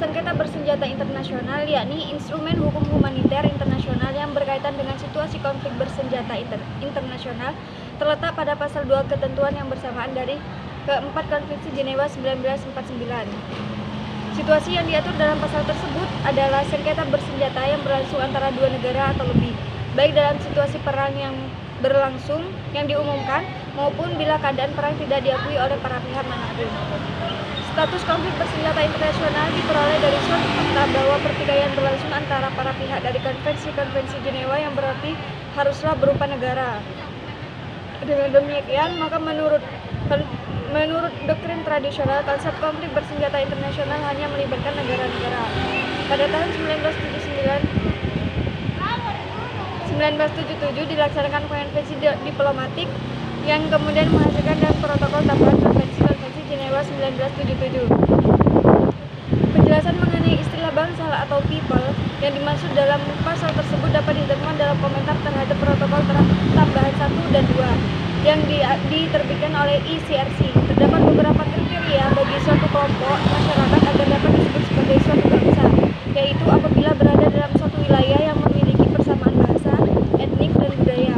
sengketa bersenjata internasional, yakni instrumen hukum humaniter internasional yang berkaitan dengan situasi konflik bersenjata internasional, terletak pada pasal 2 ketentuan yang bersamaan dari keempat Konvensi Jenewa 1949. Situasi yang diatur dalam pasal tersebut adalah sengketa bersenjata yang berlangsung antara dua negara atau lebih, baik dalam situasi perang yang berlangsung yang diumumkan maupun bila keadaan perang tidak diakui oleh para pihak manapun. Status konflik bersenjata internasional diperoleh dari suatu fakta bahwa pertikaian berlangsung antara para pihak dari konvensi-konvensi Jenewa yang berarti haruslah berupa negara. Dengan demikian, maka menurut doktrin tradisional, konsep konflik bersenjata internasional hanya melibatkan negara-negara. Pada tahun 1977 dilaksanakan konvensi diplomatik yang kemudian menghasilkan dan protokol tambahan konvensi Jenewa 1977. Penjelasan mengenai istilah bangsa atau people yang dimaksud dalam pasal tersebut dapat ditemukan dalam komentar terhadap protokol tambahan 1 dan 2 yang diterbitkan oleh ICRC. Terdapat beberapa kriteria bagi suatu kelompok masyarakat agar dapat disebut sebagai suatu bangsa, yaitu apabila berada dalam suatu wilayah yang memiliki persamaan bahasa, etnik, dan budaya.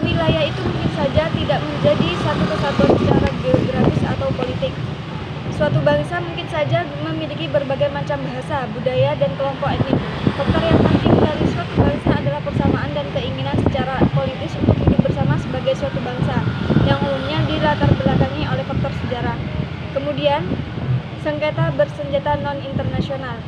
Wilayah itu mungkin saja tidak menjadi satu kesatuan secara geografis atau politik. Suatu bangsa mungkin saja memiliki berbagai macam bahasa, budaya, dan kelompok etnik. Faktor yang penting dari suatu bangsa adalah persamaan dan keinginan secara politis untuk hidup bersama sebagai suatu bangsa, yang umumnya dilatar belakangi oleh faktor sejarah. Kemudian, sengketa bersenjata non-internasional.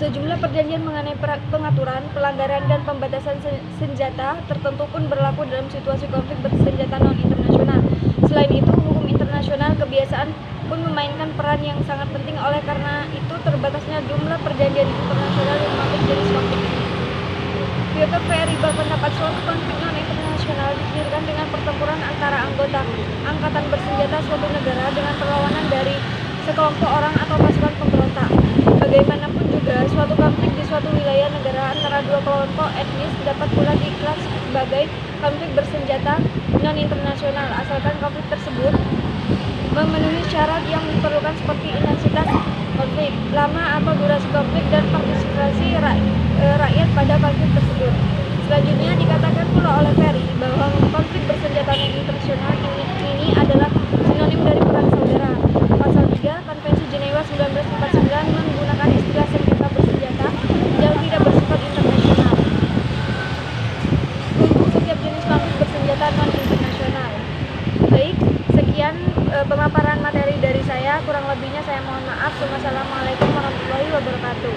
Sejumlah perjanjian mengenai pengaturan, pelanggaran, dan pembatasan senjata tertentu pun berlaku dalam situasi konflik bersenjata non-internasional. Selain itu, hukum internasional kebiasaan pun memainkan peran yang sangat penting oleh karena itu terbatasnya jumlah perjanjian internasional yang mengatur jenis konflik ini. Piotr Ferry berpendapat suatu konflik non-internasional didirikan dengan pertempuran antara anggota angkatan bersenjata suatu negara dengan perlawanan dari sekelompok orang atau pasukan pemberontak. Bagaimanapun juga, suatu konflik di suatu wilayah negara antara dua kelompok etnis dapat pula dikelas sebagai konflik bersenjata non-internasional asalkan konflik tersebut memenuhi syarat yang diperlukan seperti intensitas konflik, lama atau durasi konflik, dan partisipasi rakyat pada konflik tersebut. Selanjutnya dikatakan pula oleh Ferry bahwa konflik bersenjata non-internasional ini adalah sinonim dari perang saudara. Pasal 3 Konvensi Jenewa 1949 menggunakan istilah sengketa bersenjata yang tidak bersifat internasional untuk setiap jenis konflik bersenjata non-internasional. Baik, sekian pemaparan materi dari saya. Kurang lebihnya saya mohon maaf. Wassalamualaikum warahmatullahi wabarakatuh.